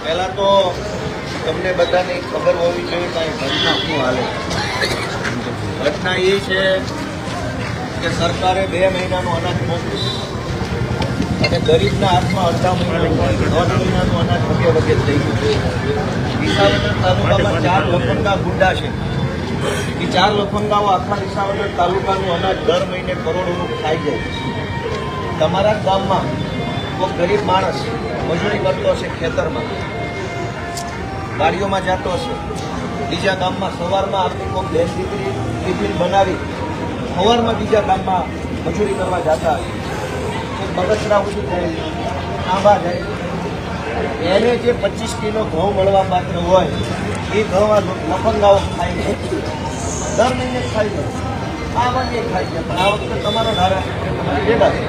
પહેલા તો તમને બધાને ખબર હોવી જોઈએ કે ઘટના શું હાલે. ઘટના એ છે કે સરકારે 2 મહિનાનું અનાજ મોકલ્યું અને ગરીબના હાથમાં અડધા મહિનાનું 1.5 મહિનાનું અનાજ વગે થઈ ગયું. વિસાવદર તાલુકામાં 4 લફંગા ગુંડા છે. એ 4 લફંગાઓ આખા વિસાવદર તાલુકાનું અનાજ દર મહિને કરોડોનું ખાઈ જાય. તમારા ગામમાં કોઈ ગરીબ માણસ મજૂરી કરતો હશે, ખેતરમાં ગાડીઓમાં જતો હશે, બીજા ગામમાં સવારમાં આપણી કોઈ બેન દીકરી ટિફિન બનાવી સવારમાં બીજા ગામમાં મજૂરી કરવા જતા હશે, બગસરા ઉઠી જાય, આંબા જાય, એને જે 25 કિલો ઘઉં મળવા પાત્ર હોય એ ઘઉં લફંગાઓ ખાઈ જાય, દર મહિને ખાઈ જાય, આ વખતે ખાઈ જાય. પણ આ વખતે તમારો ધારાસભ્ય તમારી ભેગા છે.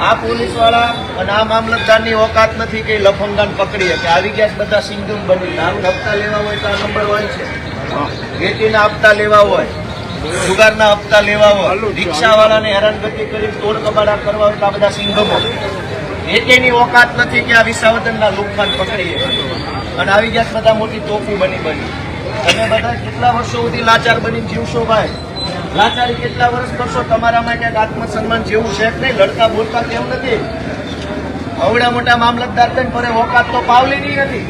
આ પોલીસવાળા અને આ મામલતદારની ઓકાત નથી કે લફંગાને પકડીએ કે આવી ગયા બધા સિંધુમ બની. દારૂ હપ્તા લેવા હોય તો આ નંબર 1 છે. વેટીના હપ્તા લેવા હોય, જુગારના હપ્તા લેવા હોય, રિક્ષાવાળાને હેરાનગતિ કરી તોડ કબાડા કરવા હોય તો આ બધા સિંધમો. એકેની ઓકાત નથી કે આ વિસાવદરના લુખાન પકડીએ અને આવી ગયા બધા મોટી તોફી બની. તમે બધા કેટલા વર્ષો સુધી લાચાર બની જીવશો ભાઈ? લાચારી કેટલા વર્ષ કરશો? તમારામાં ક્યાંક આત્મસન્માન જેવું છે કે નહીં? લડતા બોલતા કેમ નથી? અવડા મોટા મામલતદાર થઈને ફરે ઓકાત તો પાવલીની નથી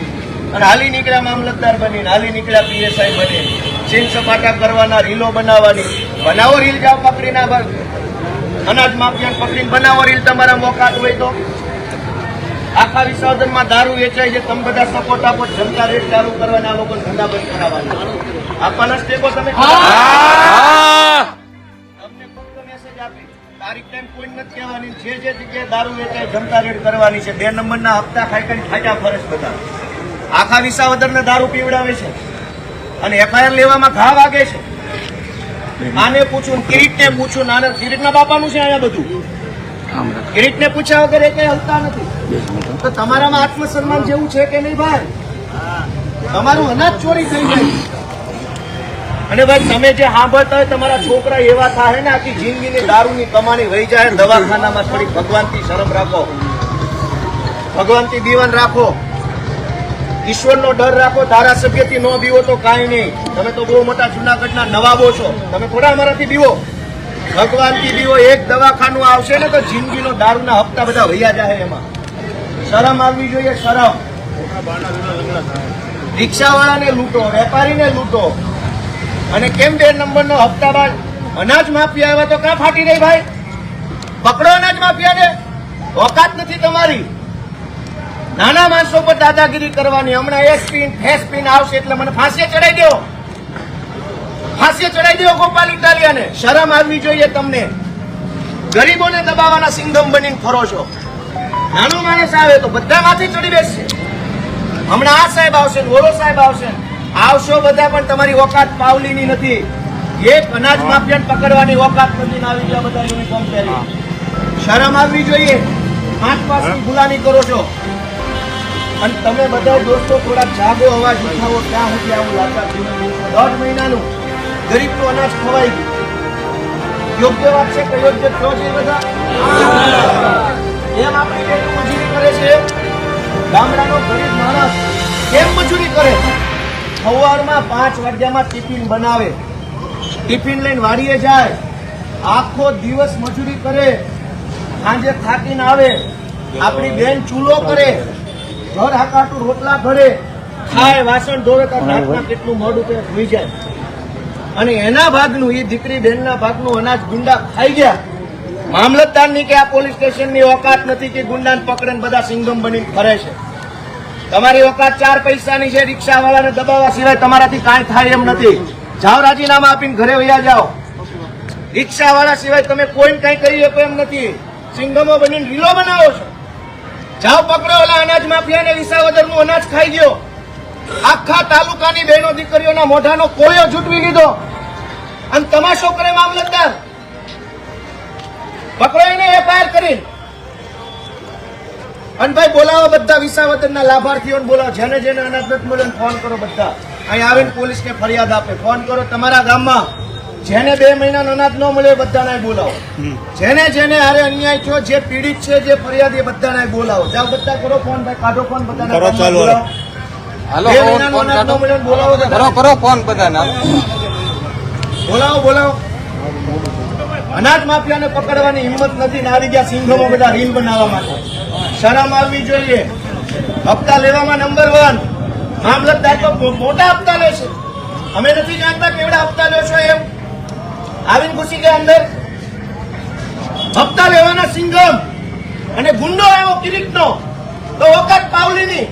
અને હાલી નીકળ્યા મામલતદાર બનીને, હાલી નીકળ્યા પીએસઆઈ બની, છીન સપાટા કરવાના, રીલો બનાવવાની. બનાવો રીલ, જાઓ પકડીને અનાજ માફિયાને પકડીને બનાવો રીલ. તમારા ઓકાત હોય તો આખા વિસાવદરમાં દારૂ વેચાય છે, તમે બધા સપોર્ટ આપો, જનતા રેટ ચાલુ કરવાના, આ લોકો ધંધા બંધ કરાવવાના. આપવાના સ્ટેપો તમે તમને ફક્ત મેસેજ આપી તારીખ ટાઈમ કોઈ નથી કહેવાની. જે જગ્યાએ દારૂ વેચાય જનતા રેટ કરવાની છે. 2 નંબરના હપ્તા ખાઈ ખાઈ ફાટા ફરસ બધા આખા વિસાવદરને દારૂ પીવડાવે છે અને એફઆઈઆર લેવામાં ઘા વાગે છે. આને પૂછું, કિરીટને પૂછું, નાના કિરીટના બાપાનું છે અહીંયા બધું. કિરીટને પૂછ્યા વગર એ કઈ હલતા નથી. તો તમારામાં આત્મસન્માન જેવું છે કે નહીં ભાઈ? તમારું અનાજ ચોરી થઈ જાય અને ભાઈ તમે જે સાંભળતા હોય તમારા છોકરા એવા થાય ને આખી જિંદગીની દારૂની કમાણી વહી જાય. દવાખાનામાં થોડી ભગવાનથી શરમ રાખો, ભગવાનથી દીવાન રાખો, ઈશ્વરનો ડર રાખો. ધારાસભ્યથી ન બીવો તો કાંઈ નહીં. તમે તો બહુ મોટા જુનાગઢના નવાબો છો, તમે થોડા અમારાથી બીવો. ભગવાનથી બીવો. એક દવાખાનું આવશે ને તો જિંદગીનો દારૂના હપ્તા બધા વૈયા જાય. એમાં શરમ આવવી જોઈએ, શરમ. રિક્ષાવાળાને લૂંટો, વેપારીને લૂંટો અને કેમ 2 નંબરનો હપ્તા બાદ અનાજ માફિયા આવ્યા તો ક્યાં ફાટી રહી ભાઈ? પકડો અનાજ માફિયાને. ઓકાત નથી તમારી. નાના માણસો પર દાદાગીરી કરવાની. હમણાં ફેસપિન આવશે એટલે મને ફાંસીએ ચડાવી દો, ફાંસીએ ચડાવી દો ગોપાલ ઇટાલિયાને. શરમ આવવી જોઈએ તમને. ગરીબોને દબાવવાના સિંઘમ બનીને ફરો છો. નાનો માણસ આવે તો બધા માથે ચડી બેસશે. હમણાં આ સાહેબ આવશે, ઓલો સાહેબ આવશે, આવશો બધા, પણ તમારી ઓકાત પાવલીની નથી. એક અનાજ માફિયાને પકડવાની ઓકાત નથી. આવી ગયા બધા યુનિફોર્મ પહેરી. શરમ આવવી જોઈએ. 5 પાસની ગુલામી કરો છો અને તમે બધા દોસ્તો થોડા જાગો, અવાજ ઉઠાવો. ક્યાં સુધી આવું લાચાર જીવન? 1.5 મહિનાનું ગરીબનું અનાજ ખવાઈ ગયું. યોગ્ય વાત છે કે યોગ્ય છો છે બધા? એમ આપણી બેનો મજૂરી કરે છે. ગામડાનો ગરીબ માણસ કેમ મજૂરી કરે? સવારમાં 5 વાગ્યામાં ટિફિન બનાવે, ટિફિન લઈને વાડીએ જાય, આખો દિવસ મજૂરી કરે, સાંજે થાકીને આવે. આપણી બેન ચૂલો કરે, ઘર હાકાટું રોટલા ઘરે, ખાય, વાસણ ધોવે, રાતના કેટલું મોડું કે સુઈ જાય અને એના ભાગનું, એ દીકરી બહેનના ભાગનું અનાજ ગુંડા ખાઈ ગયા. મામલતદારની કે આ પોલીસ સ્ટેશનની ઓકાત નથી કે ગુંડાને પકડે બધા સિંઘમ બનીને ફરે છે. તમારી ઓકાત 4 પૈસાની છે. રિક્ષાવાળાને દબાવવા સિવાય તમારાથી કાંઈ થાય એમ નથી. જાઓ, રાજીનામા આપીને ઘરે વયા જાઓ. રિક્ષાવાળા સિવાય તમે કોઈને કઈ કરી શકો એમ નથી. સિંઘમો બનીને રીલો બનાવો છો. જાઓ, પકડો ઓલા અનાજ માફિયાને. વિસાવદરનું અનાજ ખાઈ ગયો. આખા તાલુકાની બહેનો દીકરીઓના મોઢાનો કોળિયો જૂટવી લીધો અને તમાશો કરે મામલતદાર. પકડો એને, એફઆઈઆર કરી. અને ભાઈ બોલાવો બધા વિસાવદરના લાભાર્થીઓને બોલાવો. જેને જેને અનાજ નથી મળે ફોન કરો. બધા અહીં આવીને પોલીસને ફરિયાદ આપે. ફોન કરો. તમારા ગામમાં જેને 2 મહિનાનો અનાજ ન મળે એ બધાને બોલાવો. જેને હારે અન્યાય થયો, જે પીડિત છે, જે ફરિયાદી, એ બધાને બોલાવો. જાઓ બધા કરો ફોન, ભાઈ કાઢો ફોન, બધાને બોલાવો. હાલો 2 મહિનાનો અનાજ ન મળે બોલાવો, કરો ફોન બધાને બોલાવો. અનાજ માફિયાને પકડવાની હિંમત નથી ને આવી ગયા સિંઘોમાં બધા રીલ બનાવવા માટે. શરમ આવવી જોઈએ. હપ્તા લેવામાં નંબર 1. મામલતદાર તો મોટા હપ્તા લે છે. અમે નથી જાણતા કેવડા હપ્તા લો છો એમ. આવીને ઘૂસી ગયા અંદર. હપ્તા લેવાના સિંઘમ અને ગુંડો આવ્યો કિરીટનો તો વખત પાવલીની.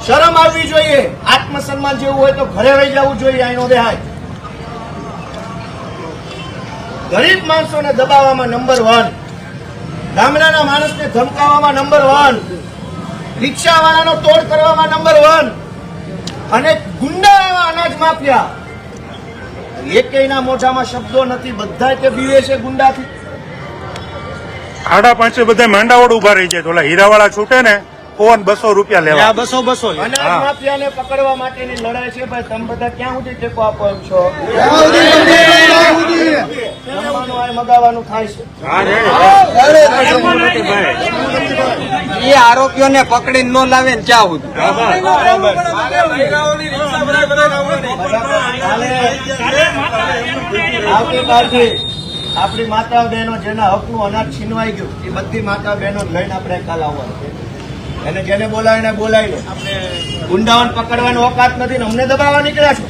શરમ આવવી જોઈએ. આત્મસન્માન જેવું હોય તો ઘરે રહી જવું જોઈએ. અહીંનો દેહાય ગરીબ માણસોને દબાવવામાં નંબર 1, ગામડાના માણસને ધમકાવવામાં નંબર 1, રિક્ષાવાળાનો તોડ કરવામાં નંબર 1 અને ગુંડા એવા અનાજ માફિયા. એકેયના મોઢામાં શબ્દો નથી, બધા તે બીવે છે ગુંડાથી. 5:30 બધા માંડાવડ ઉભા રહી જાય. ઓલા હીરાવાળા છૂટે ને ફોન 200 રૂપિયા લેવા. 200 અનાજ માફિયાને પકડવા માટેની લડાઈ છે. ભાઈ તમે બધા ક્યાં સુધી ટેકો આપો એમ છો? જમવાનું આ મગાવવાનું થાય છે. એ આરોપીઓને પકડીને ન લાવે ને ક્યાં સુધી આવતીકાલથી આપણી માતા બહેનો જેના હકનું અનાજ છીનવાઈ ગયું એ બધી માતા બહેનો લઈને આપણે કાલ આવવાનું છે. એને જેને બોલાવીને બોલાવી લે. ગુંડાઓને પકડવાનો ઓકાત નથી ને અમને દબાવવા નીકળ્યા છો.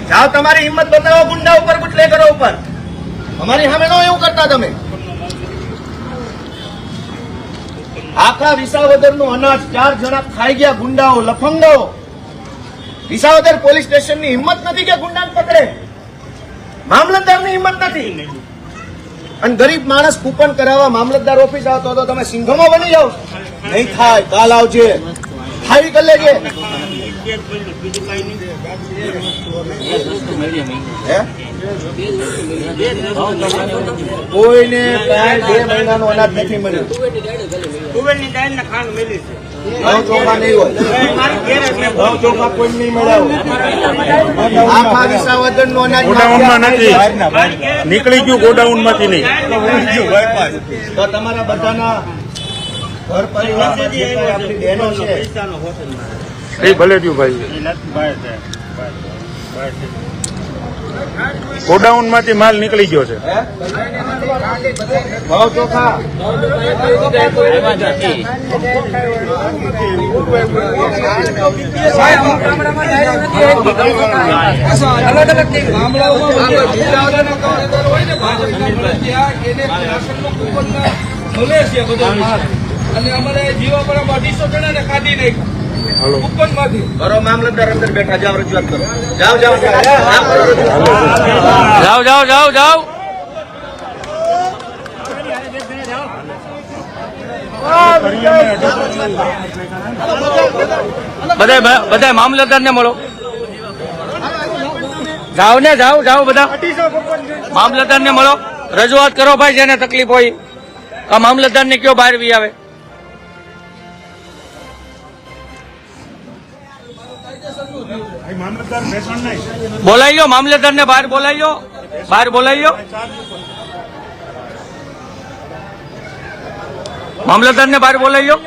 જાઓ તમારી હિંમત બતાવો ગુંડા ઉપર, બુટલેગરો ઉપર. અમારી સામે નો એવું કરતા તમે. આખા વિસાવદરનું અનાજ 4 જણા ખાઈ ગયા ગુંડાઓ, લફંગાઓ. વિસાવદર પોલીસ સ્ટેશનની હિંમત નથી કે ગુંડાને પકડે. મામલતદારની હિંમત નથી. અને ગરીબ માણસ કૂપન કરાવવા મામલતદાર ઓફિસ આવતો તો તમે સિંઘમાં બની જાઓ. નહીં થાય, કાલ આવજે, ખાવી કરી લેજે. કોઈને કાંઈ 2 મહિનાનું અનાજ નથી મળ્યું. ઘઉં ચોખા નહીં હોય. ઘઉં ચોખા કોઈ નહીં મળ્યા. આખા વિસાવદરનું અનાજ ગોડાઉનમાં નથી નીકળી ગયું, ગોડાઉન માંથી નહીં. તો તમારા બધાના ઘર પરિવારમાં જે કાંઈ આપણી બહેનો છે એ ભલે થયું ભાઈ. ગોડાઉન માંથી માલ નીકળી ગયો છે. ઘઉં ચોખા અને અમારે જીવાપરામાં 250 જણાને કાઢી નાખ્યા કુપન માંથી. કરો, મામલતદાર અંદર બેઠા, જાઓ રજૂઆત કરો. જાઓ બધા મામલતદાર ને મળો. જાઓ બધા મામલતદાર ને મળો, રજૂઆત કરો ભાઈ. જેને તકલીફ હોય આ મામલતદાર ને કયો બહાર બી આવે. બોલાવી લો મામલતદાર ને બહાર બોલાવી લો, મામલતદાર ને બહાર બોલાવી લો.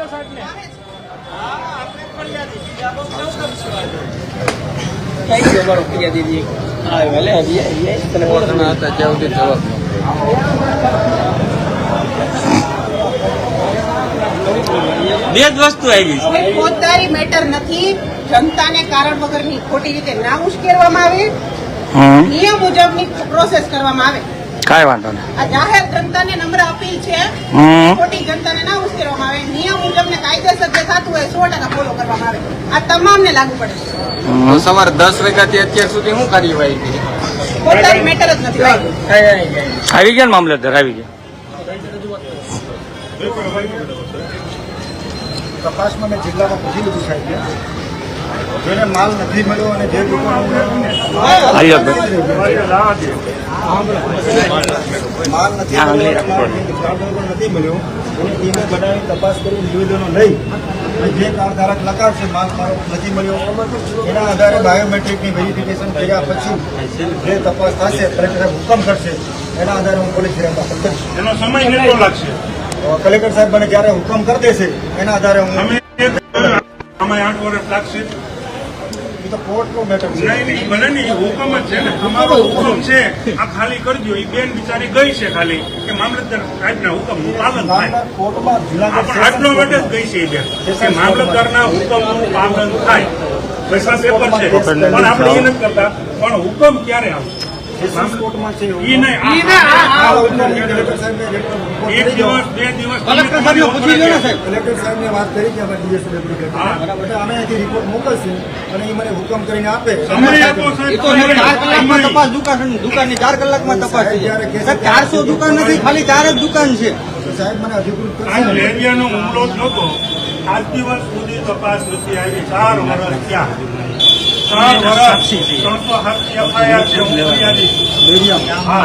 બે જ વસ્તુ આવી છે. ફોજદારી મેટર નથી. જનતાને કારણ વગરની ખોટી રીતે ના ઉશ્કેરવામાં આવે, નિયમ મુજબની પ્રોસેસ કરવામાં આવે. કાંઈ વાંધો નહીં. આ જાહેર જનતાને નમ્ર અપીલ છે. ખોટી જનતાને ના ઉશ્કેરવામાં આવે. નિયમ મુજબ ને કાયદેસર જે થતું હોય 100% ફોલો કરવામાં આવે. આ તમામને લાગુ પડે છે. સવારે 10 વાગ્યાથી અત્યાર સુધી શું કાર્યવાહી કરી? ફોજદારી મેટર જ નથી. આવી ગયા ને મામલતદાર આવી ગયા. તપાસમાં મેં જિલ્લામાં પૂછી લીધું સાહેબ. જેને માલ નથી મળ્યો અને જે દુકાનો માલ નથી મળ્યો એની ટીમે બનાવી તપાસ કરી નિવેદનો લઈ અને જે કાર્ડધારક લખાવશે માલ મારો નથી મળ્યો એના આધારે બાયોમેટ્રિકની વેરિફિકેશન કર્યા પછી જે તપાસ થશે કલેક્ટર હુકમ કરશે એના આધારે હું પોલીસ ફરિયાદ દાખલ કરીશ. એનો સમય કેટલો લાગશે? કલેક્ટર સાહેબ મને જ્યારે હુકમ કરી દેશે એના આધારે હું આમાં 8 વર્ષ લાગશે. એ તો કોર્ટનો મેટર છે. નહીં ભલે નહીં, હુકમ જ છે ને, તમારો હુકમ છે આ ખાલી કરી દો. એ બેન બિચારી ગઈ છે ખાલી કે મામલતદાર સાહેબના હુકમનું પાલન થાય. કોર્ટમાં પણ આટલો માટે જ ગઈ છે એ બેન કે મામલતદારના હુકમનું પાલન થાય. પૈસા પેપર છે પણ આપણે એ નથી કરતા. પણ હુકમ ક્યારે આવશે? કોર્ટમાં છે એ નહીં. કલેક્ટર સાહેબને એક દિવસ 2 દિવસ કલેક્ટર સાહેબને વાત કરી કે અમે ડીએસડબ્લ્યુ અમે અહીંથી રિપોર્ટ મોકલશું અને એ મને હુકમ કરીને આપે. સમય આપો સાહેબ. દુકાનની 4 કલાકમાં તપાસ થઈ જાય. જ્યારે 400 દુકાન નથી, ખાલી 4 જ દુકાન છે. સાહેબ મને અધિકૃત આ કરશે. લેરિયાનો હુમલો થયો આજ દિવસ સુધી તપાસ નથી આવી. 4 વર્ષ થયા. 4 વર્ષ 307 FIR છે. હું ફરિયાદી. હા.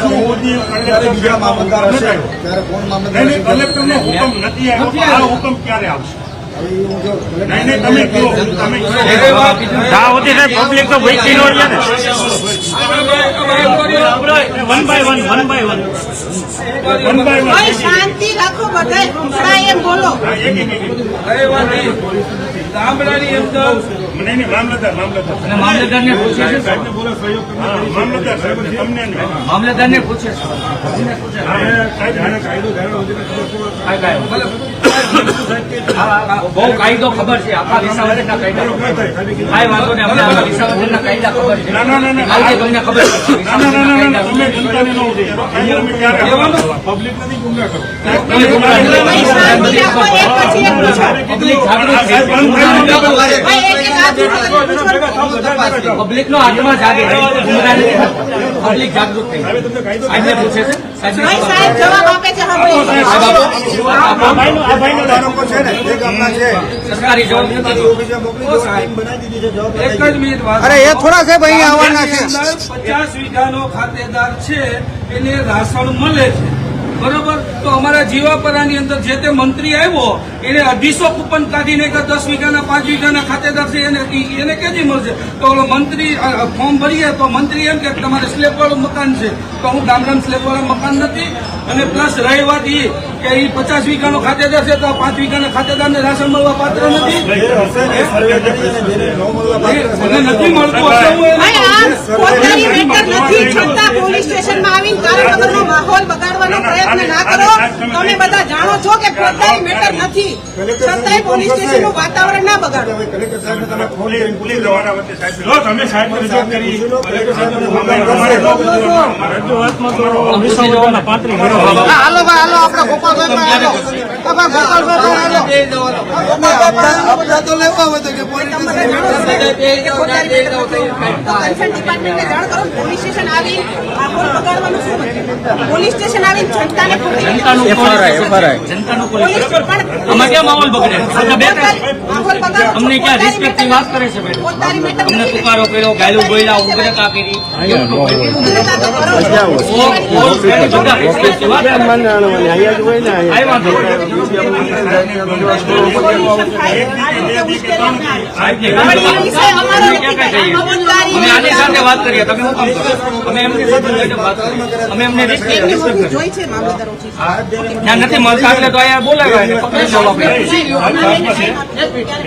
હજુ સુધી ત્યારે બીજા મામલતદાર હશે નહીં, ત્યારે કોણ મામલતદાર નહીં, હશે? કલેક્ટરનો હુકમ નથી આવ્યો. આ હુકમ ક્યારે આવશે? હવે હું જો નહીં નહીં, તમે કહો. તમે કહો. પબ્લિક તો ભૂખી નો રહે ને. One by one. ભાઈ શાંતિ રાખો, બધાય સંભળાય એમ બોલો. હા, એક. ગામડાની અંદર નહીં, મામલતદાર. અને મામલતદારને પૂછે છે. સાહેબને બોલો સહયોગ કરવા. હા, મામલતદાર સાહેબ તમને નહીં. મામલતદારને પૂછે છે. બહુ કાયદો ખબર છે. આખા વિસાવદરના કાયદા ખબર છે. કાંઈ વાંધો નહીં, અમને આખા વિસાવદરના કાયદા ખબર છે. ના. કાલથી તમને ખબર છે. ના, તમે જનતાને ન ઉકેલો. અમે ક્યારે પબ્લિક નથી ગુમરાહ કરો. ભાઈ શાંતિ રાખો, એક પછી એક પૂછો. પબ્લિક જાગૃત છે. ભાઈ એક હાથ ઉઠાવો. પબ્લિક નો આત્મા જાગે. પબ્લિક જાગૃત થઈ. સાહેબને પૂછે છે. ભાઈ સાહેબ જવાબ આપે છે. આ ભાઈનો દારોકો છે ને જે ગામના છે સરકારી જવાબ નથી. ઓફિસે મોકલી દો. ટીમ બનાવી દીધી છે જવાબ એક જ મિનિટ વાત. અરે એ થોડા સાહેબ અહીંયા આવવાના છે. 50 વીઘાનો ખાતેદાર છે એને રાશન મળે છે, બરોબર? તો અમારા જીવાપરાની અંદર જે તે મંત્રી આવ્યો એને 250 કૂપન કાઢીને કે 10 વીઘાના 5 વીઘાના ખાતેદાર છે એને ક્યાંથી મળશે? તો ઓલો મંત્રી ફોર્મ ભરીએ તો મંત્રી એમ કે તમારે સ્લેબ વાળું મકાન છે, તો હું ગામડામાં સ્લેબ વાળા મકાન નથી. અને પ્લસ રહી વાત એ કે એ 50 વીઘાનો ખાતેદાર છે તો 5 વીઘાના ખાતેદારને રાશન મળવા પાત્ર નથી. જે હશે ને સર્વે કરીને જેને ન મળવા પાત્ર હશે મને નથી મળતું હશે હું એને ભાઈ આ પોતાની મેટર નથી, છતાં પોલીસ સ્ટેશનમાં આવીને કારણવગરનો માહોલ બગાડવાનો પ્રયત્ન ના કરો. તમે બધા જાણો છો કે પોતાની મેટર નથી, છતાંય પોલીસ સ્ટેશનનું વાતાવરણ ના બગાડો. હવે કલેક્ટર સાહેબને તમે ફોન પોલીસ કરીને પૂછી લો. તમારા વચ્ચે સાહેબ લો, તમે સાહેબને રજૂઆત કરી. પૂછી લો, કલેક્ટર સાહેબને હુકમ અમારે કરશે. રજૂઆતમાં તો વિસાવદરના 35 ઘરો. હાલો ભાઈ, હાલો આપણે ગોપાલભાઈ હાલો. તમને જાણો છો કે પોતાની મેટર નથી. તો કન્સર્ન ડિપાર્ટમેન્ટને જાણ કરો. પોલીસ સ્ટેશન આવી માહોલ બગાડવાનું શું મતલબ? પોલીસ સ્ટેશન આવીને જનતાને જનતાનું પોલીસ પણ આમાં ક્યાં માહોલ બગડે? આ તો બે માહોલ બગાડો. અમને ક્યાં રિસ્પેક્ટની વાત કરે છે બેન? પોતાની મેટર અમને નથી. તુકારો કર્યો, ગાયલું બોલ્યા, ઉગ્રતા કરી. ઉગ્રતા તો કરો. બધા રિસ્પેક્ટની વાત કરે. કાંઈ વાંધો નહીં. સાહેબને અમારો વિષય અમારો અમે ક્યાં કાંઈ જઈએ? અમે આની સાથે વાત કરીએ, તમે શું કામ કરો? અમે એમની સાથે લઈને વાત કરીએ. અમે એમને રિસ્પેક્ટ કરીએ. જોઈ છે મામલતદાર ઓફિસ. ત્યાં નથી મળતા એટલે તો અહીંયા બોલાવ્યા એને પકડી જવા આપણે.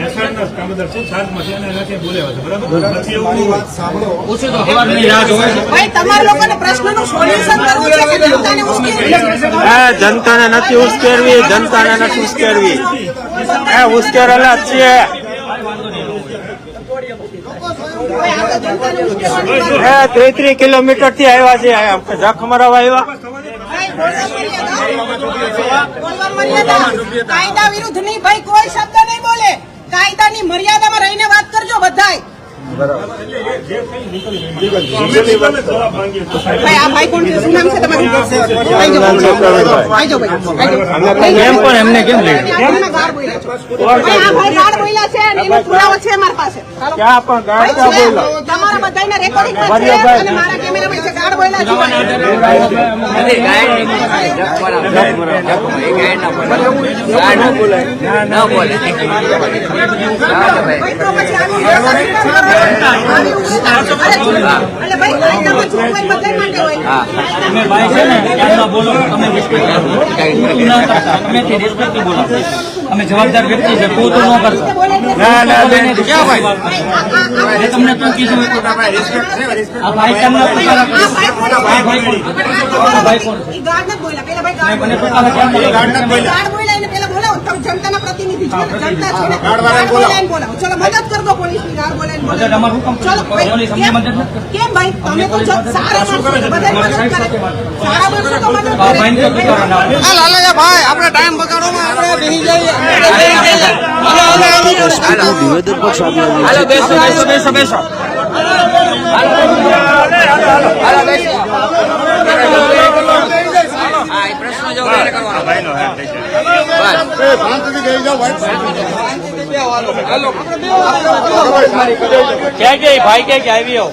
એસઆરના કામદાર છે, સાતમાં છે, અને એનાથી બોલાવ્યા છે, બરાબર? પછી એવું મારી વાત સાંભળો. પૂછું તો સવારની રાહ જોવે છે. ભાઈ તમારા લોકોને પ્રશ્નનું સોલ્યુશન કરવું છે કે જનતાને ઉશ્કેરવી છે? જનતાને નથી ઉશ્કેરવી, જનતાને નથી ઉશ્કેરવી. ઉશ્કેરેલા જ છીએ. ભાઈ આ તો જનતાને ઉશ્કેરવાની વાત. 33 કિલોમીટર થી આવ્યા છે, જખ મરાવા આવ્યા. ભાઈ બોલવા મર્યાદા. કાયદા વિરુદ્ધ નહીં ભાઈ, કોઈ શબ્દ નહીં બોલે. કાયદાની મર્યાદામાં રહીને વાત કરજો બધાય. અમે લીગલ જવાબ માંગીએ છીએ. ભાઈ આ ભાઈ કોણ છે? શું નામ છે તમારું? આઈ જાઓ ભાઈ. એમ પણ એમને કેમ લઈ એમને ગાળ બોલ્યા છો. ભાઈ આ ભાઈ ગાળ બોલ્યા છે અને એનો પુરાવો છે મારી પાસે. ક્યાં પણ ગાળ ક્યાં બોલ્યા? તમારા બધાના રેકોર્ડિંગ પર છે અને મારા કેમેરામાં છે. ગાળ બોલ્યા છે. ભાઈ તો પછી આનું એટલે ભાઈ કાયદામાં જોગવાઈ બધા માટે હોય. તમે ભાઈ છે ને એમના બોલો તમે રિસ્પેક્ટ કરો ના કરતા અમે તે રિસ્પેક્ટ બોલો અમે જવાબદાર વ્યક્તિ છે તું તો ન કરતા ના ક્યાં ભાઈ મેં તમને તો કીધું હતું કે ભાઈ રિસ્પેક્ટ છે આ ભાઈ તમને ભાઈ કોણ છે ઈ ગાળ નથી બોલ્યા. પેલા ભાઈ ગાળ મને પોતાને કેમ ગાળ બોલ્યા એને પેલા બોલાવો. તમે જનતાના પ્રતિનિધિ છો. જનતા છો ને ગાળ બોલાવીને બોલાવો. ચલો મદદ કર દો પોલીસની. ગાળ બોલાવીને મદદ બોલાવો. અમારું કામ ચલો ભાઈ, પોલીસ અમને મદદ નથી કરતી. કેમ ભાઈ તમે તો સારા માણસો છો. બધાય મદદ કરે. સારા માણસો તો મદદ આ ભાઈને તો કરે. હાલો બેસો બેસો બેસો ભાઈનો હાથ થઈ જાય. ક્યાં કે ભાઈ કે આવી આવો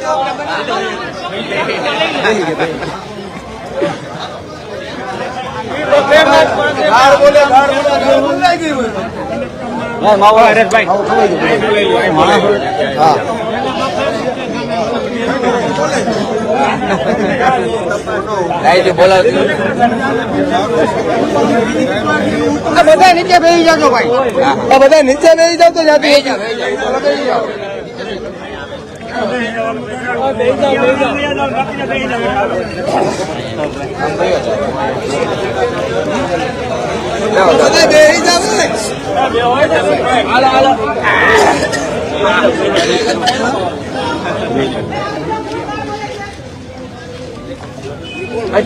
બધા નીચે બેસી જાજો ભાઈ. બધા નીચે બેસી જાવ તો જાતે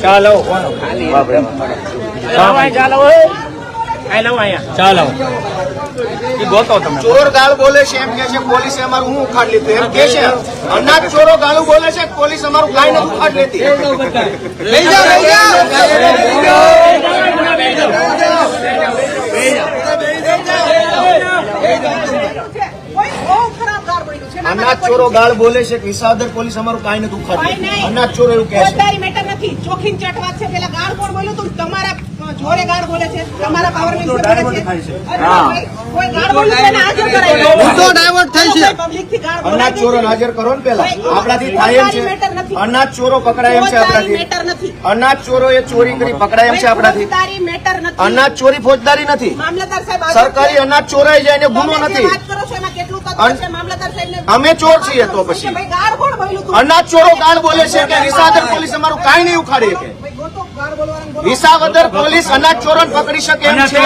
ચાલો ચાલો એ ગોતો તમે ચોર ગાળ બોલે છે એમ કે છે પોલીસે અમારું હું ઉખાડ લીધું એમ કે છે. અનાજ ચોરો ગાળું બોલે છે પોલીસ અમારું કાંઈ નથી ઉખાડ લેતી. લઈ જાઓ કોઈ બહુ ખરાબ ગાળ બોલ્યું છે. અનાજ ચોરો ગાળ બોલે છે વિસાવદર પોલીસ અમારું કાંઈ નથી ઉખાડ ભાઈ લેતી. નહીં. અનાજ ચોરો એવું કહે છે. ફોજદારી મેટર નથી. ચોખીન ચટ વાત છે. પેલા ગાળ કોણ બોલ્યું તું? તમારા જોરે ગાળ બોલે છે. તમારા પાવર મિનિસ્ટર બોલે છે. અરે ભાઈ, કોઈ ગાળ બોલ્યું છે ને હાજર કરાય. ઊંધો ડાયવર્ટ થાય છે. પબ્લિકથી ગાળ અનાજ બોલાય ચોરો હાજર કરો ને પેલા આપણાથી થાય એમ છે. અનાજ ચોરો પકડાય એમ છે આપણાથી. મેટર નથી. અનાજ ચોરો એ ચોરી કરી પકડાય એમ છે આપણાથી. ફોજદારી મેટર નથી. અનાજ ચોરી ફોજદારી નથી. મામલતદાર સાહેબ હાજર સરકારી છે. અનાજ ચોરાઈ જાય એને ગુનો તમે જે નથી. વાત કરો છો એમાં કેટલું તથ્ય છે? મામલતદાર સાહેબને અમે ચોર છીએ તો પછી ભાઈ ગાળ કોણ બોલ્યું તું? અનાજ ચોરો ગાળ બોલે છે કે વિસાવદર પોલીસ અમારું કાંઈ નહીં ઉખાડી શકે. ભાઈ ગોતો ગાળ બોલવાનું બોલો. વિસાવદર પોલીસ અનાજ ચોરોને પકડી શકે એમ છે.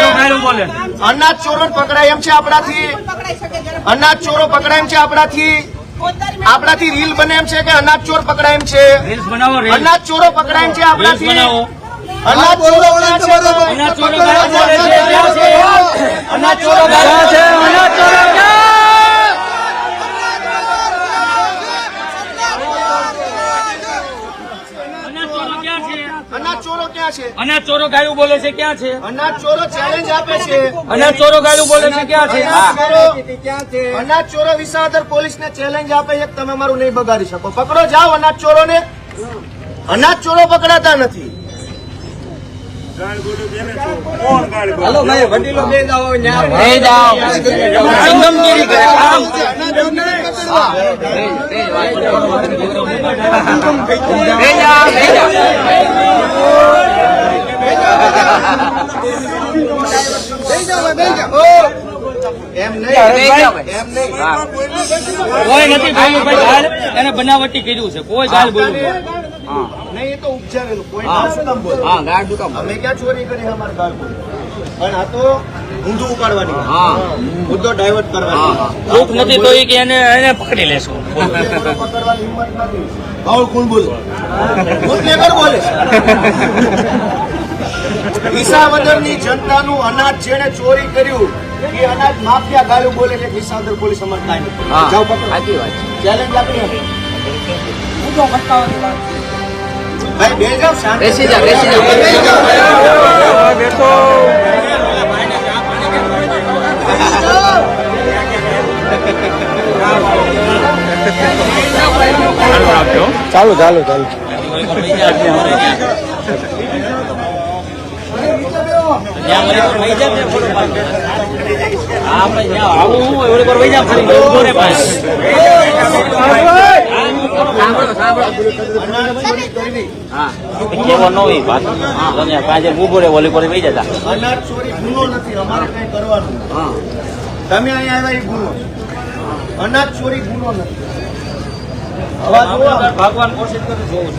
બોલે અનાજ ચોરોને પકડાય એમ છે આપણાથી. કોણ પકડાઈ શકે જ્યારે અનાજ ચોરો પકડાય એમ છે આપણાથી. ફોજદારી મેટર આપણાથી રીલ બને એમ છે કે અનાજ ચોર પકડાય એમ છે. રીલ્સ બનાવો રીલ્સ અનાજ ચોરો પકડાય એમ છે રીલ્સ આપણાથી. બનાવો અનાજ ચોરો ક્યાં છે? અનાજ ચોરો ગાળ બોલે છે ક્યાં છે અનાજ ચોરો ગાળ છે અનાજ ચોરો અનાજ ચોરો ક્યાં છે? અનાજ ચોરો ગાયું બોલે છે ક્યાં છે અનાજ ચોરો ચેલેન્જ આપે છે. અનાજ ચોરો ગાયું બોલે છે ક્યાં છે અનાજ ચોરો વિસાવદર પોલીસને ચેલેન્જ આપે છે કે તમે અમારું નહીં બગાડી શકો. પકડો જાઓ અનાજ ચોરોને. અનાજ ચોરો પકડાતા નથી. ગાળ બોલ્યું તેને શું? કોણ ગાળ બોલે? સંગમગીરી કરે આમ એમ નહીં. એમ નહીં. કોઈ નથી બોલ્યું ભાઈ ગાળ એને બનાવટી કર્યું છે કોઈ ગાળ બોલ્યું નહીં, એ તો ઉપજાવેલું. કોઈ ના શું કામ બોલે? અમે ક્યાં ચોરી કરી અમારે ગાળ બોલે? પણ આ તો ઊંધું ઉપાડવાની મુદ્દો ડાયવર્ટ કરવાની. દુઃખ નથી તો એ કે એને પકડી લેશું પકડવાની હિંમત નથી. ગાળ કોણ બોલે? બુટલેગર બોલે છે. વિસાવદરની જનતાનું અનાજ જેણે ચોરી કર્યું એ અનાજ માફિયા ગાળું બોલે છે. વિસાવદર પોલીસ સમજતા નથી. જાઓ પકડો. ચેલેન્જ આપી હતી. ભાઈ બે જાઓ, શાંતિ. બેસો. ચાલુ ચાલુ ચાલુ. અનાજ ચોરી ગુનો નથી, અમારે કઈ કરવાનું. તમે અહીંયા આવ્યા એ ગુનો છે. અનાજ ચોરી ગુનો નથી. અવાજ જુઓ. ભગવાન કોશિશ કરે જોવું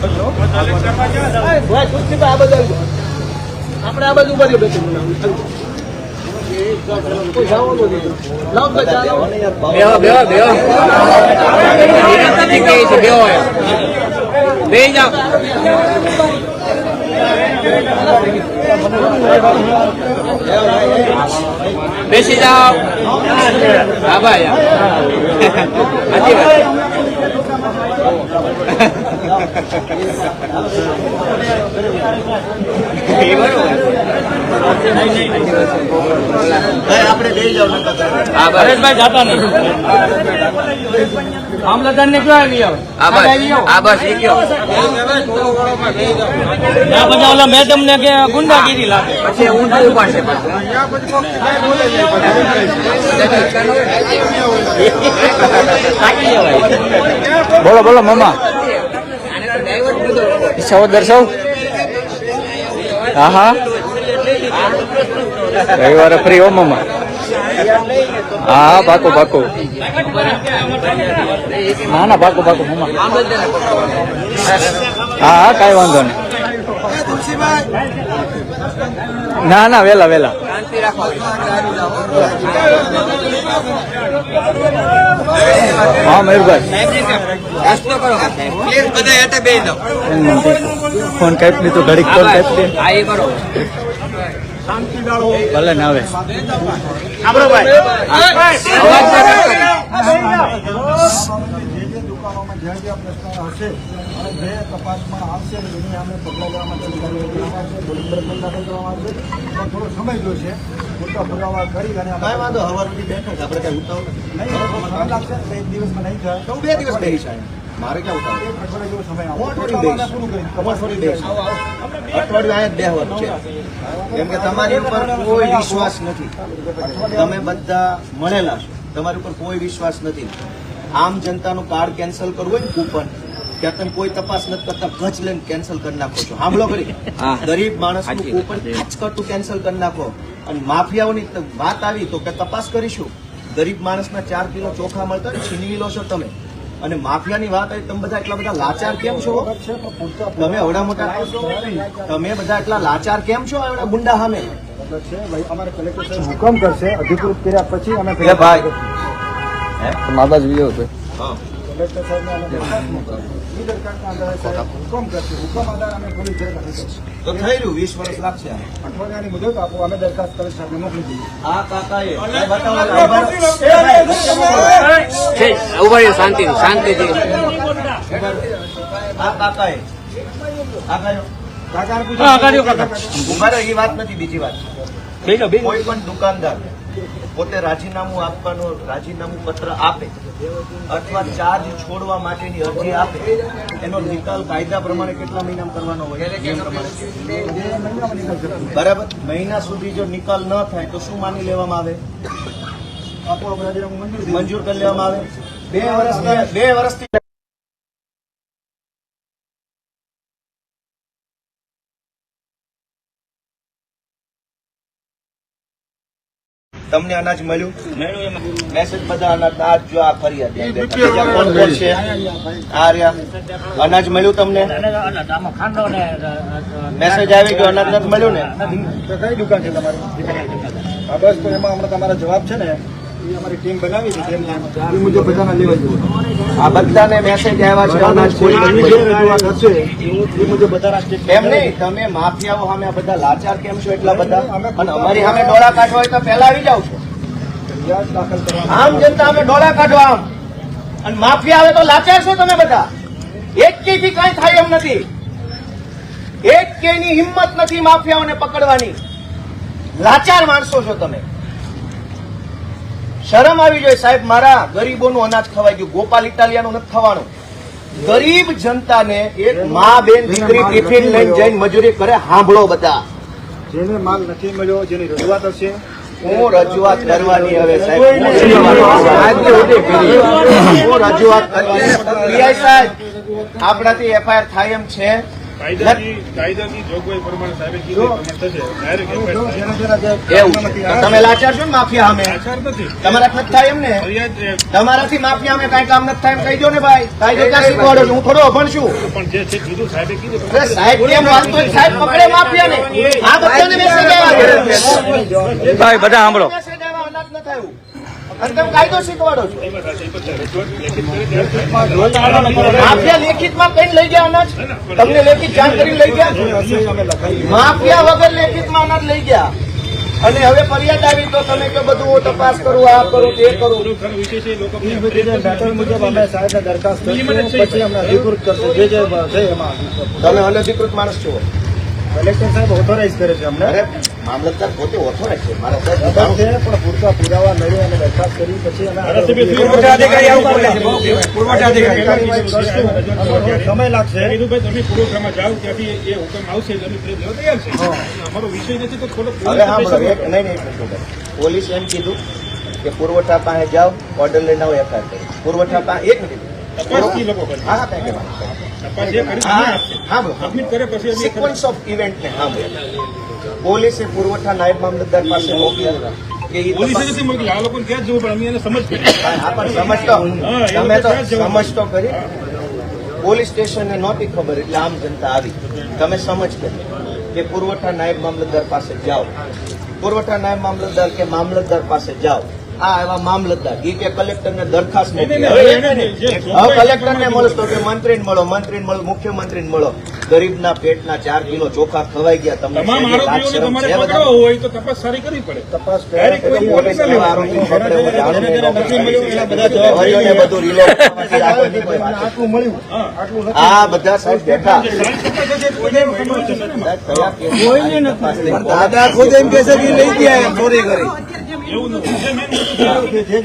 આપણે આ બાજુ ઉભા રહ્યો બે ત્રણ મિનિટ. કોઈ જવાનું નથી. લાવ તો ચાલો. બેસી જાઓ. હા ભાઈ આપણે બે જાવ. હરેશભાઈ જાતા નહીં. મામલતદાર ને ક્યાં આવી આવે? બધા ઓલા મેડમ ને કે ગુંડાગીરી લાગે. બોલો બોલો મામા. ઈચ્છાઓ દર્શાવ. હા હા, રવિવારે ફ્રી હો મામા. હા પાકું પાકું. ના ના પાકું પાકું મામા. હા હા કાંઈ વાંધો નહીં. ના ના વેલા વેલા. હા મયુરભાઈ ફોન કાપી દીધું. ઘડીક ફોન કાપી દે. ભલે ને હવે દુકાનોમાં જ્યાં જ્યાં પ્રશ્નો હશે અને જે તપાસમાં આવશે એની અમે પગલાં લેવા માટે દાખલ કરવામાં આવશે. પણ થોડો સમય જોશે. મોટા પુરાવા કરી અને કાંઈ વાંધો. હવારથી બેઠા આપણે કઈ ઉતાવળ નહીં સમય લાગશે. એક દિવસમાં નહીં થાય તો 2 દિવસ બેસી જાય. મારે ક્યાં ઉતાવળ? એક અઠવાડિયા જેવો સમય હું અઠવાડિયું પૂરું કરી અઠવાડિયું અહીંયા જ બેહવાનું છે. કેમ કે તમારી ઉપર કોઈ વિશ્વાસ નથી. તમે બધા મળેલા છો, તમારી ઉપર કોઈ વિશ્વાસ નથી. આમ જનતાનું કાર્ડ કેન્સલ કરવું હોય ને કૂપન, ત્યાં તમે કોઈ તપાસ નથી કરતા, ગજ લઈને કેન્સલ કરી નાખો છો. સાંભળો કરી, ગરીબ માણસનું કૂપન ખાચ કરતું કેન્સલ કરી નાખો. અને માફિયાઓની વાત આવી તો કે તપાસ કરીશું. ગરીબ માણસના 4 કિલો ચોખા મળતા હોય, છીનવી લો છો તમે. અને માફિયાની વાત આવી, તમે બધા એટલા બધા લાચાર કેમ છો? તમે અવડા મોટા તમે બધા એટલા લાચાર કેમ છો? એવડા ગુંડા સામે છે. ભાઈ અમારે કલેક્ટર સાહેબ હુકમ કરશે. અધિકૃત કર્યા પછી અમે ભાઈ મા બાજુ વિયો હતો. કલેક્ટર સાહેબને અમે દરખાસ્ત મોકલી. એ દરખાસ્તના આધારે સાહેબ હુકમ કરશે. હુકમ આધારે અમે પોલીસ જેલ રાખીશું. તો થઈ રહ્યું 20 વર્ષ લાગશે. અઠવાડિયાની મુદત આપો. અમે દરખાસ્ત કલેક્ટર સાહેબને મોકલી દઈએ. આ કાકાએ શાંતિ શાંતિથી. આ કાકાએ કાકાને પૂછો. ઉભા રહો, એ વાત નથી. બીજી વાત, કોઈ પણ દુકાનદાર પોતે રાજીનામું પત્ર આપે અથવા ચાર્જ છોડવા માટેની અરજી આપે, એનો નિકાલ કાયદા પ્રમાણે કેટલા મહિનામાં કરવાનો હોય? નિયમ પ્રમાણે. બરાબર. મહિના સુધી જો નિકાલ ન થાય તો શું માની લેવામાં આવે? આપો આપણે રાજીનામું મંજૂર કરી લેવામાં આવે. 2 વર્ષથી તમને અનાજ મળ્યું? મેસેજ બધા અનાજ આ જો આ ફરિયાદ બીજા કોણ કોણ છે? આ રહ્યા. અનાજ મળ્યું તમને? મેસેજ આવી ગયો અનાજ નથી મળ્યું ને? તો કઈ દુકાન છે તમારી? હા બસ તો એમાં હમણાં તમારા જવાબ છે ને એ અમારી ટીમ બનાવી છે તેમને એ મુજબ બધાના લેવા જોઈએ. આ બધાને મેસેજ આવ્યા છે અનાજ કોઈ જે રજૂઆત હશે એ મુજબ બધાના સ્ટેપ એમ નહીં, તમે માફિયાઓ સામે આ બધા લાચાર કેમ છો એટલા બધા? અને અમારી સામે ડોળા કાઢવા હોય તો પહેલા આવી જાવ છો. ફરિયાદ દાખલ કરવા આમ જનતા અમે ડોળા કાઢો આમ, અને માફિયા આવે તો લાચાર છો તમે બધા. એક થી કઈ થાય એમ નથી, એક ની હિંમત નથી માફિયાઓને પકડવાની. લાચાર માણસો છો તમે. શરમ આવી જોઈએ સાહેબ. મારા ગરીબોનું અનાજ ખવાઈ ગયું, ગોપાલ ઇટાલિયાનું નથી ખવાનું. ગરીબ જનતાને એક મા બેન દીકરી ટિફિન લઈને જઈને મજૂરી કરે. સાંભળો બધા, જેને માલ નથી મળ્યો જેની રજૂઆત હશે હું રજૂઆત કરવાની હવે સાહેબ, હું રજૂઆત કરવાની. પીઆઈ સાહેબ, આપણાથી એફઆઈઆર થાય એમ છે? કાયદાની જોગવાઈ પ્રમાણે સાહેબે કીધું થશે. ડાયરેક્ટ એવું છે. તો તમે લાચાર છો ને માફિયા સામે? નથી તમારા નથી થાય એમ ને? ફરિયાદ તમારાથી માફિયા અમે કઈ કામ નથી થાય એમ કહી દો ને ભાઈ. કાયદો ક્યાં શીખવાડો છો? હું થોડો અભણ છું. પણ જે છે કીધું સાહેબે કીધું. અરે સાહેબ કેમ વાત તો સાહેબ પકડે માફિયાને. આ બધાને મેસેજ આવ્યા. ભાઈ બધા સાંભળો. મેસેજ આવ્યા, અનાજ ન થયું. અને તમે કાયદો શીખવાડો છો. માફિયા લેખિતમાં કઈ લઈ ગયા અનાજ? તમને લેખિત જાણ કરીને લઈ ગયા? હશે એ અમે લખાવી માફિયા વગર લેખિતમાં અનાજ લઈ ગયા. અને હવે ફરિયાદ આવી તો તમે કે બધું હું તપાસ કરું, આ કરું, તે કરું. વિશેષ એ લોકો એ બધી મેટર મુજબ અમે સાહેબને દરખાસ્ત કરીશું પછી અમને અધિકૃત કરશે જે છે એમાં તમે અનધિકૃત માણસ છો. કલેક્ટર સાહેબ ઓથોરાઇઝ કરે છે અમને અરે મામલતદાર પોતે ઓથોરાઇઝ છે. મારા સાહેબ ખબર છે પણ પૂરતા પુરાવા મળે અને દરખાસ્ત કરી પછી અમે સમય લાગશે. કીધું ભાઈ તમે પુરવઠામાં જાઓ, ત્યાંથી એ હુકમ આવશે એટલે અમે ફરિયાદ લેવા તૈયાર છે. અમારો વિષય નથી તો થોડો હવે હા બોલો. નહીં નહીં એક મિનિટ. પોલીસ એમ કીધું કે પુરવઠા પાસે જાઓ, ઓર્ડર લઈને આવો, એફઆઈઆર કરો. પુરવઠા પાસે એક મિનિટ. તપાસથી લોકો કરે. હા હા કઈ કહેવાનું. તપાસ જે કરી હા આપશે. હા બોલો. સબમિટ કરે પછી અમે સિક્વન્સ ઓફ ઇવેન્ટ ને હા બોલો. પોલીસે પુરવઠા નાયબ મામલતદાર પાસે મોકલ્યા કે ઈ પોલીસે તપાસ- નથી મોકલી. આ લોકોને ક્યાં જવું પડે અમે એને સમજ પડી. હા પણ સમજતો તમે તો સમજતો કરી. પોલીસ સ્ટેશનને નહોતી ખબર એટલે આમ જનતા આવી. તમે સમજ કરી કે પુરવઠા નાયબ મામલતદાર પાસે જાઓ. પુરવઠા નાયબ મામલતદાર કે મામલતદાર પાસે જાઓ. આ એવા મામલતદાર ઈ કે કલેક્ટરને દરખાસ્ત મોકલી. હવે કલેક્ટરને મળો તો કે મંત્રીને મળો, મંત્રીને મળો, મુખ્યમંત્રીને મળો. ગરીબના પેટના 4 કિલો ચોખા ખવાઈ ગયા. તમને તમામ લાજ આરોપીઓને શરમ તમારે છે બધા? પકડવો હોય તો તપાસ સારી કરવી પડે. તપાસ ડાયરેક્ટ કોઈ પોલીસ એવા આરોપીઓ પકડે, હું જાણું નહીં. જવારીઓને બધું reload કરવાથી આગળની કોઈ વાત આટલું મળ્યું હા. આટલું નથી. આ બધા સાહેબ બેઠા. સારી તપાસ હશે તો કોઈને મળ્યું જ નથી. દાદા ખુદ એમ કે છે કે લઈ ગયા એમ ચોરી કરી. એવું નથી.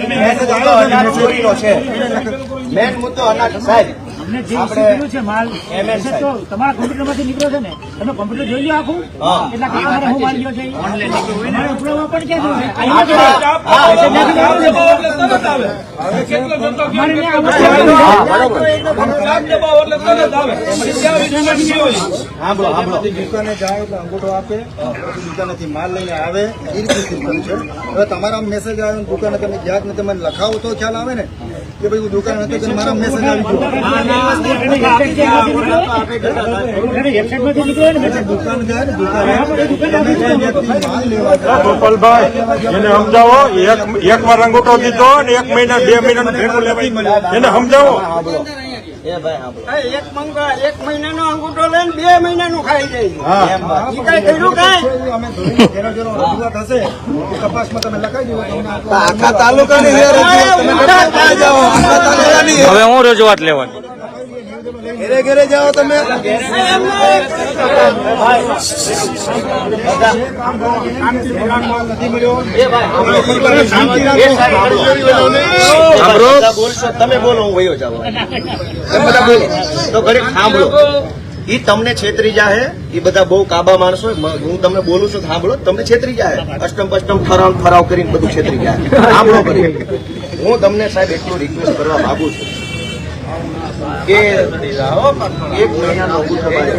મેન મુદ્દો અનાજ ચોરીનો છે. મેન મુદ્દો અનાજ સાહેબ. અમને જે આપણે ઇસ્યુ છે માલ MS છે તો તમારા કોમ્પ્યુટરમાંથી નીકળ્યો છે ને તમે કોમ્પ્યુટર જોઈ લો આખું હા. એટલા કામમાં હું માલ ગયો છે તમારે ઉપડવામાં પણ ક્યાં જોયું છે? હા, અહીંયા હા, હા. જવાબ દબાવો એટલે તરત આવે. કેટલો જતો કેમ અમારે કેટલો ત્યાં જવાબ દબાવો એટલે તરત આવે. ત્યાં વિચાર નહીં હોય. સાંભળો સાંભળો. દુકાને જાય એટલે અંગૂઠો આપે પછી દુકાનેથી માલ લઈને આવે એ રીતે સિસ્ટમ છે. હવે તમારા મેસેજ આવે દુકાને તમે ગયા જ નથી મને લખાવો તો ખ્યાલ આવે ને કે ભાઈ હું દુકાન હતો કે મારા મેસેજ આવી ગયો વેબસાઇટમાંથી નીકળ્યો ને મેસેજ. દુકાન જાય ને દુકાને તમે જે વ્યક્તિ માલ લેવા જાય ગોપાલભાઈ એને સમજાવો. એક વાર અંગૂઠો દીધો ને 1 મહિના 2 મહિનાનું ભેગું લેવાય. એને સમજાવો. સાંભળો. એ ભાઈ સાંભળો. એક મહિનાનો અંગૂઠો લઈને 2 મહિનાનું ખાઈ જાય. એમ વાત. ઈ કઈ કર્યું કાંઈ? અમે ધોઈને જેનો જેનો રજૂઆત હશે એ તપાસમાં તમે લખાઈ દો તમને આખા તાલુકાની હવે હું રજૂઆત લેવાની. ઘરે ઘરે જાઓ તમે. નથી મળ્યો એ ભાઈ સાંભળો. બોલશો તમે બોલો, હું વયો જાવ. તમે બધા બોલો તો ઘડીક સાંભળો. ઈ તમને છેતરી જાહે. ઈ બધા બહુ કાબા માણસો. હું તમને બોલું છું સાંભળો. તમને છેતરી જાહે. અષ્ટમ પષ્ટમ ઠરાવ કરીને બધું છેતરી જાય. સાંભળો ઘડીક. હું તમને સાહેબ એટલું રિક્વેસ્ટ કરવા માંગુ છું કે 1 મહિનાનો અંગૂઠો બાંધો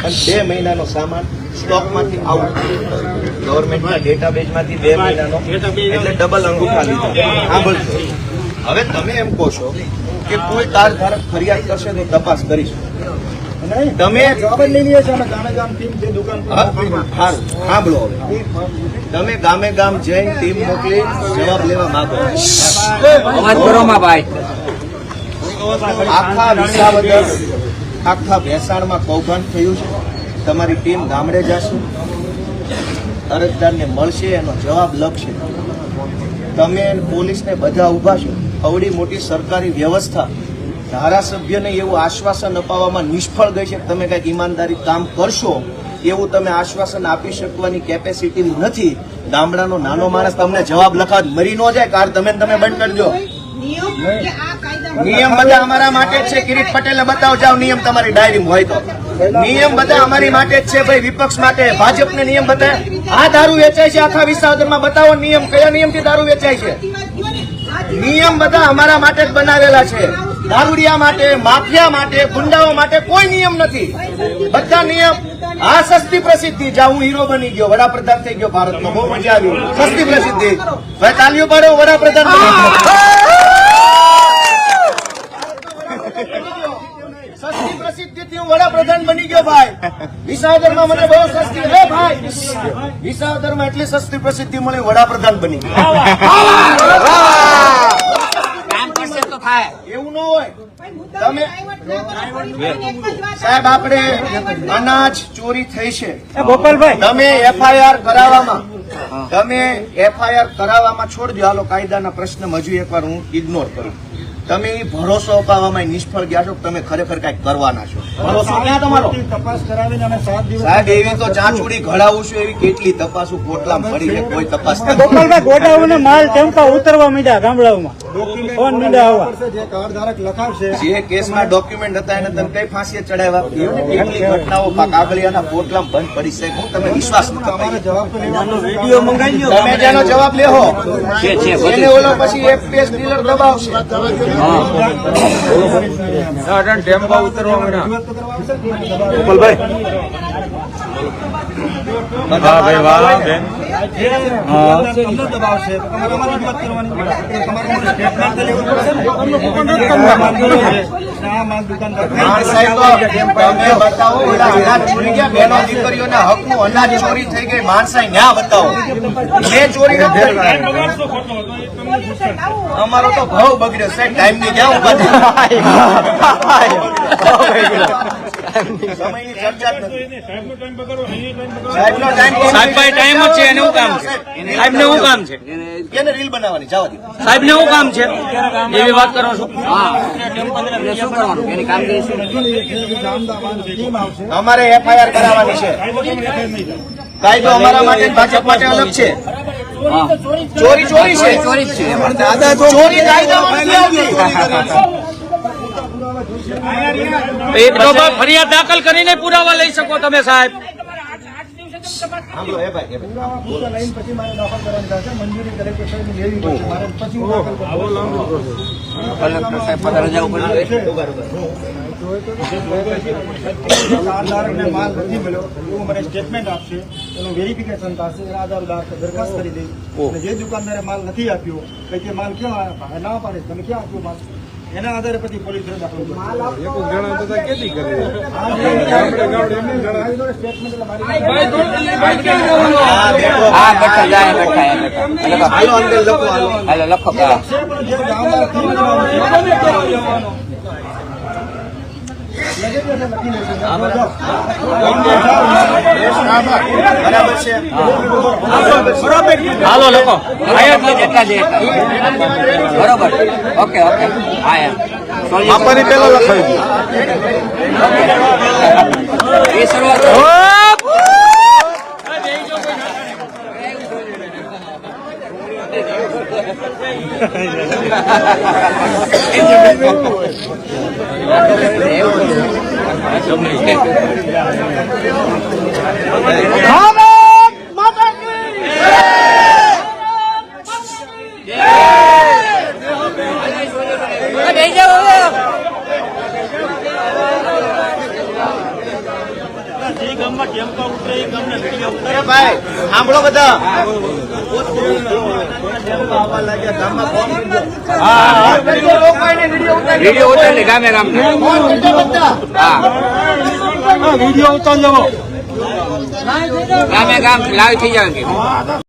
અને 2 મહિનાનો સામાન સ્ટોકમાંથી આઉટ. ગવર્મેન્ટના ડેટાબેઝમાંથી 2 મહિનાનો એટલે ડબલ અંગૂઠા લીધા. સાંભળજો. હવે તમે એમ કહો છો કે કોઈ કાર્ડ ધારક ફરિયાદ કરશે તો તપાસ કરીશું. નહીં, તમે જવાબ જ લઈ લઈએ છીએ અમે ગામે ગામ ટીમ જે દુકાન પર મોકલીને. સારું સાંભળો હવે તમે ગામે ગામ જઈને ટીમ મોકલી જવાબ લેવા માંગો આખા વિસાવદર આખા ભેસાણમાં કૌભાંડ થયું છે. તમારી ટીમ ગામડે જશે, અરજદારને મળશે, એનો જવાબ લખશે. તમે પોલીસને બધા ઉભા છો. અવડી મોટી સરકારી વ્યવસ્થા ધારાસભ્યને એવું આશ્વાસન અપાવવામાં નિષ્ફળ ગઈ છે કે તમે કંઈક ઈમાનદારી કામ કરશો એવું તમે આશ્વાસન આપી શકવાની કેપેસિટી નથી. ગામડાનો નાનો માણસ તમને જવાબ લખાવ મરી ન જાય કાર તમે બંધ કરજો. નિયમ કે આ કાયદા નિયમ બધા અમારા માટે જ છે. કિરીટ પટેલને બતાવો જાઓ નિયમ તમારી ડાયરીમાં હોય તો. નિયમ બધા અમારી માટે જ છે ભાઈ, વિપક્ષ માટે. ભાજપને નિયમ બતાવે આ દારૂ વેચાય છે આખા વિસાવદરમાં, બતાવો નિયમ કયા નિયમથી દારૂ વેચાય છે. નિયમ બધા અમારા માટે જ બનાવેલા છે. દારૂડિયા માટે, માફિયા માટે, ગુંડાઓ માટે કોઈ નિયમ નથી. બધા નિયમ આ સસ્તી પ્રસિદ્ધિ. જ્યાં હું હીરો બની ગયો, વડાપ્રધાન થઈ ગયો ભારતનો, બહુ મજા આવી. સસ્તી પ્રસિદ્ધિ ભાઈ, તાલીઓ પાડો. વડાપ્રધાન સસ્તી પ્રસિદ્ધિથી હું વડાપ્રધાન બની ગયો ભાઈ. વિસાવદરમાં મને બહુ સસ્તી હે ભાઈ. વિસાવદરમાં એટલી સસ્તી પ્રસિદ્ધિ મળી, વડાપ્રધાન બની ગયો. એવું ન હોય. તમે સાહેબ આપણે અનાજ ચોરી થઈ છે, ગોપાલભાઈ તમે એફઆઈઆર કરાવવામાં છોડી દો. હાલો કાયદાના પ્રશ્ન હજુ એકવાર હું ઇગ્નોર કરું. તમે એ ભરોસો અપાવવામાં નિષ્ફળ ગયા છો. તમે ખરેખર કઈક કરવાના છો. ભરોસો ક્યાં તમારો? તપાસ કરાવીને અમે 7 દિવસ સાહેબ એવી તો ચાંચુડી ઘડાવું છું, એવી કેટલી તપાસું કોટલામાં પડી છે, કોઈ તપાસ નથી. ગોપાલભાઈ ગોડાઉન માલ ટેમ્પા ઉતરવા માંડ્યા ગામડાઓમાં. ફોન મીંડા આવવા. જે કાર્ડ ધારક લખાવશે જે કેસમાં ડોક્યુમેન્ટ હતા એને તમે કઈ ફાંસીએ ચડાવ્યા? કેટલી ઘટનાઓ કાગળિયાના કોટલામાં બંધ પડી છે. હું તમે વિશ્વાસ નથી. અમારે જવાબ તો લેવાનો વિડીયો મંગાવી લો. તમે જેનો જવાબ લેહો એને ઓલો પછી એક પેજ ડીલર દબાવશે. ટેમ્પા ઉતરવા માંડ્યા. રજૂઆત તો કરવા આવશે જ. ગોપાલભાઈ વાહ ભાઈ વાહ બેન. તમને દબાવશે તો તમારે અમારી રજૂઆત કરવાની. તમારે સ્ટેટમેન્ટ તો લેવું પડશે ને. આ માલ દુકાનદાર સાહેબ તમે બતાવો. ઓલા અનાજ ચોરી ગયા, બહેનો દીકરીઓના હકનું અનાજ ચોરી થઈ ગઈ. માણસાઈ ન્યા બતાવો. મેં ચોરી નથી કરી. બગાડશો ખોટો હતો એ તમને પૂછશે. અમારો તો ભાવ બગડ્યો સાહેબ. ટાઈમ ની ક્યાં ઉભા સમયની ચર્ચા જ નથી. એને સાહેબનો ટાઈમ બગાડો, અહીં ટાઈમ બગાડો. સાહેબનો ટાઈમ સાહેબ ભાઈ ટાઈમ જ છે. એને શું કામ છે? સાહેબ ને શું કામ છે? એને રીલ બનાવવાની જવા દો. સાહેબ ને શું કામ છે? એવી વાત કરો છો. ટીમ આવશે. અમારે એફઆઈઆર કરાવવાની છે. કાયદો અમારા માટે ભાજપ માટે અલગ છે. ચોરી ચોરી છે. ચોરી કાયદામાં નથી આવતી. એક તો ફરિયાદ દાખલ કરીને પુરાવા લઈ શકો તમે સાહેબ. સાંભળો, એ ભાઈ, એ ભાઈ. પૂરા લાઈન પછી મારે દાખલ કરવાની થશે. મંજૂરી કલેક્ટર સાહેબની લેવી પડશે. મારે પછી હું દાખલ કરું. કાર્ડધારકને માલ નથી મળ્યો એવું મને સ્ટેટમેન્ટ આપશે, એનું વેરિફિકેશન થશે, એના આધાર દરખાસ્ત કરી દઈ. અને જે દુકાનદારે માલ નથી આપ્યો કઈ કે માલ ક્યાં આવ્યા? ના પાડે તમે ક્યાં આપ્યો માલ, એના આધારે પછી પોલીસ દાખલ કરશે. સ્ટેટમેન્ટ એટલે મારી હાલો અંદર લખો, હાલો. છે, પણ જે ગામમાં લખી લેશે. બરાબર છે. હાલો લખો. બરોબર. Okay okay. હા યાર આપવાની પેલા લખાવી એ શરૂઆત ભાઈ સાંભળો બધા. આવવા લાગ્યા ગામમાં ફોન કરજો. વિડીયો ઉતારી ગામે ગામ વિડીયો ઉતાર લેવો ગામે ગામ લાઈવ થઈ જાય